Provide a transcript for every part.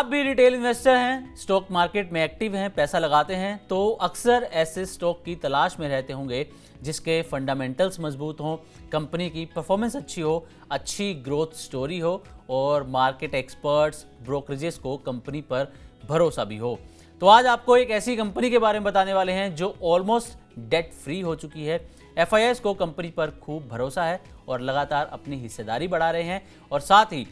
आप भी retail investor हैं, स्टॉक मार्केट में एक्टिव हैं, पैसा लगाते हैं, तो अक्सर ऐसे स्टॉक की तलाश में रहते होंगे जिसके फंडामेंटल्स मजबूत हों, कंपनी की परफॉर्मेंस अच्छी हो, अच्छी ग्रोथ स्टोरी हो और मार्केट एक्सपर्ट्स, ब्रोकरेजेस को कंपनी पर भरोसा भी हो। तो आज आपको एक ऐसी कंपनी के बारे में बताने वाले हैं जो ऑलमोस्ट डेट फ्री हो चुकी है। एफआईआईज को कंपनी पर खूब भरोसा है और लगातार अपनी हिस्सेदारी बढ़ा रहे हैं और साथ ही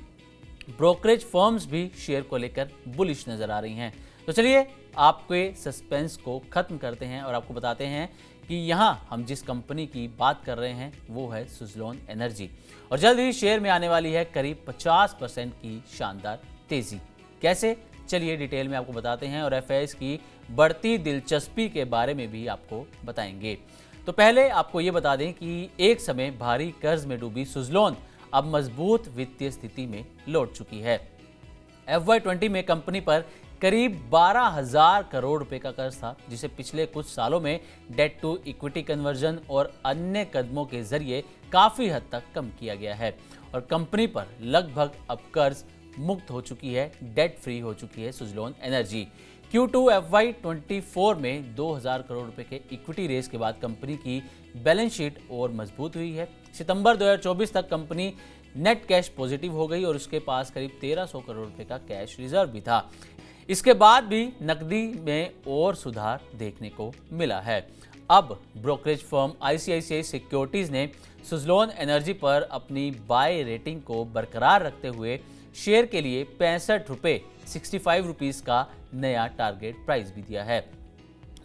ब्रोकरेज फर्म्स भी शेयर को लेकर बुलिश नजर आ रही हैं। तो चलिए आपके सस्पेंस को खत्म करते हैं और आपको बताते हैं कि यहाँ हम जिस कंपनी की बात कर रहे हैं वो है सुज़लोन एनर्जी और जल्द ही शेयर में आने वाली है करीब 50% की शानदार तेजी। कैसे, चलिए डिटेल में आपको बताते हैं और एफआईआईज की बढ़ती दिलचस्पी के बारे में भी आपको बताएंगे। तो पहले आपको ये बता दें कि एक समय भारी कर्ज में डूबी सुज़लोन अब मजबूत वित्तीय स्थिति में लौट चुकी है। FY20 में कंपनी पर करीब 12,000 करोड़ रुपए का कर्ज था, जिसे पिछले कुछ सालों में डेट टू इक्विटी कन्वर्जन और अन्य कदमों के जरिए काफी हद तक कम किया गया है और कंपनी पर लगभग अब कर्ज मुक्त हो चुकी है, डेट फ्री हो चुकी है सुज़लोन एनर्जी। Q2 FY24 में 2,000 करोड़ रुपए के इक्विटी रेस के बाद कंपनी की बैलेंस शीट और मजबूत हुई है। सितंबर 2024 तक कंपनी नेट कैश पॉजिटिव हो गई और उसके पास करीब 1,300 करोड़ रुपए का कैश रिजर्व भी था। इसके बाद भी नकदी में और सुधार देखने को मिला है। अब ब्रोकरेज फर्म ICICI सिक्योरिटीज ने सुज़लोन एनर्जी पर अपनी बाय रेटिंग को बरकरार रखते हुए शेयर के लिए 65 रुपीस का नया टारगेट प्राइस भी दिया है।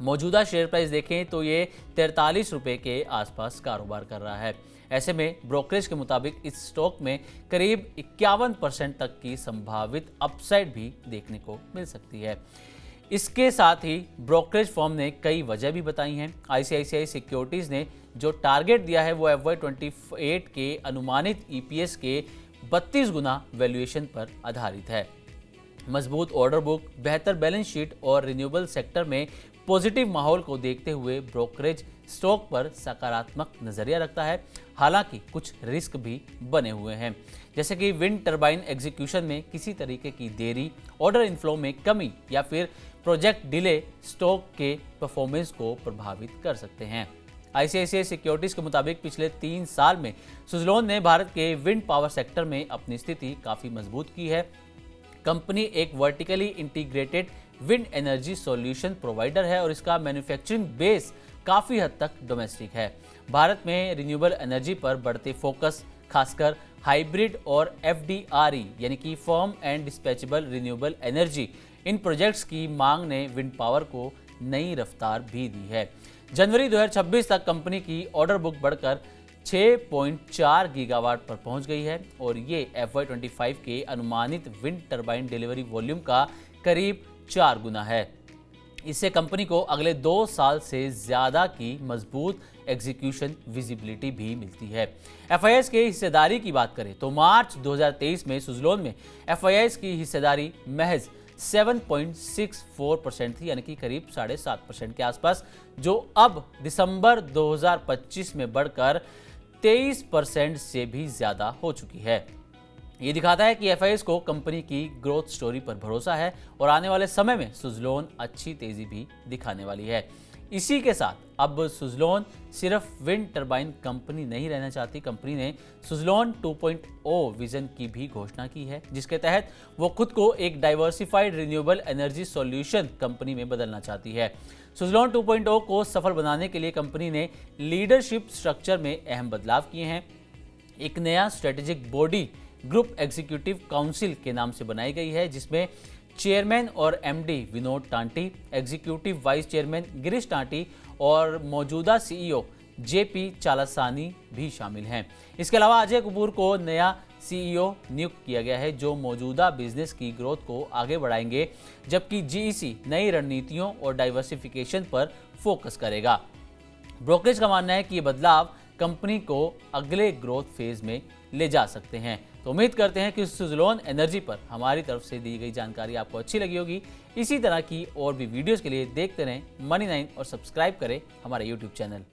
मौजूदा शेयर प्राइस देखें तो ये 43 रुपए के आसपास कारोबार कर रहा है। ऐसे में ब्रोकरेज के मुताबिक इस स्टॉक में करीब 51% तक की संभावित अपसाइड भी देखने को मिल सकती है। इसके साथ ही ब्रोकरेज फर्म ने कई वजह भी बताई हैं। ICICI सिक्योरिटीज ने जो टारगेट दिया है वो FY28 के अनुमानित EPS के 32 गुना वैल्यूएशन पर आधारित है। मजबूत ऑर्डर बुक, बेहतर बैलेंस शीट और रिन्यूएबल सेक्टर में पॉजिटिव माहौल को देखते हुए ब्रोकरेज स्टॉक पर सकारात्मक नजरिया रखता है। हालांकि कुछ रिस्क भी बने हुए हैं, जैसे कि विंड टरबाइन एग्जीक्यूशन में किसी तरीके की देरी, ऑर्डर इनफ्लो में कमी या फिर प्रोजेक्ट डिले स्टॉक के परफॉर्मेंस को प्रभावित कर सकते हैं। ICICI सिक्योरिटीज के मुताबिक पिछले 3 साल में सुज़लोन ने भारत के विंड पावर सेक्टर में अपनी स्थिति काफी मजबूत की है। कंपनी एक vertically integrated wind energy solution provider है और इसका मैन्युफैक्चरिंग बेस काफ़ी हद तक डोमेस्टिक है। भारत में रिन्यूएबल एनर्जी पर बढ़ते फोकस, खासकर हाइब्रिड और FDRE यानी कि firm and dispatchable renewable energy, in projects की मांग ने विंड पावर को नई रफ्तार भी दी है। जनवरी 2026 तक कंपनी की ऑर्डर बुक बढ़कर 6.4 गीगावाट पर पहुंच गई है और ये FY25 के अनुमानित विंड टरबाइन डिलीवरी वॉल्यूम का करीब 4 गुना है। इससे कंपनी को अगले 2 साल से ज्यादा की मजबूत एग्जीक्यूशन विजिबिलिटी भी मिलती है। एफआईआईज के हिस्सेदारी की बात करें तो मार्च 2023 में सुज़लोन में एफआईआईज की हिस्सेदारी महज 7.64% थी, यानी कि करीब 7.5% के आसपास, जो अब दिसंबर 2025 में बढ़कर 23% से भी ज्यादा हो चुकी है। ये दिखाता है कि एफआईआईज को कंपनी की ग्रोथ स्टोरी पर भरोसा है और आने वाले समय में सुज़लोन अच्छी तेजी भी दिखाने वाली है। इसी के साथ अब सुज़लोन सिर्फ विंड टरबाइन कंपनी नहीं रहना चाहती। कंपनी ने सुज़लोन 2.0 विजन की भी घोषणा की है, जिसके तहत वो खुद को एक diversified renewable energy solution company में बदलना चाहती है। सुज़लोन 2.0 को सफल बनाने के लिए कंपनी ने लीडरशिप स्ट्रक्चर में अहम बदलाव किए हैं। एक नया strategic body group executive council के नाम से बनाई गई है, जिसमें चेयरमैन और MD Vinod Tanti, executive vice chairman Girish Tanti और मौजूदा CEO JP चालासानी भी शामिल हैं। इसके अलावा अजय कपूर को नया CEO नियुक्त किया गया है, जो मौजूदा बिजनेस की ग्रोथ को आगे बढ़ाएंगे, जबकि GEC नई रणनीतियों और डाइवर्सिफिकेशन पर फोकस करेगा। ब्रोकरेज का मानना है कि ये बदलाव कंपनी को अगले ग्रोथ फेज में ले जा सकते हैं। तो उम्मीद करते हैं कि सुज़लोन एनर्जी पर हमारी तरफ से दी गई जानकारी आपको अच्छी लगी होगी। इसी तरह की और भी वीडियोस के लिए देखते रहें Money9 और सब्सक्राइब करें हमारा YouTube चैनल।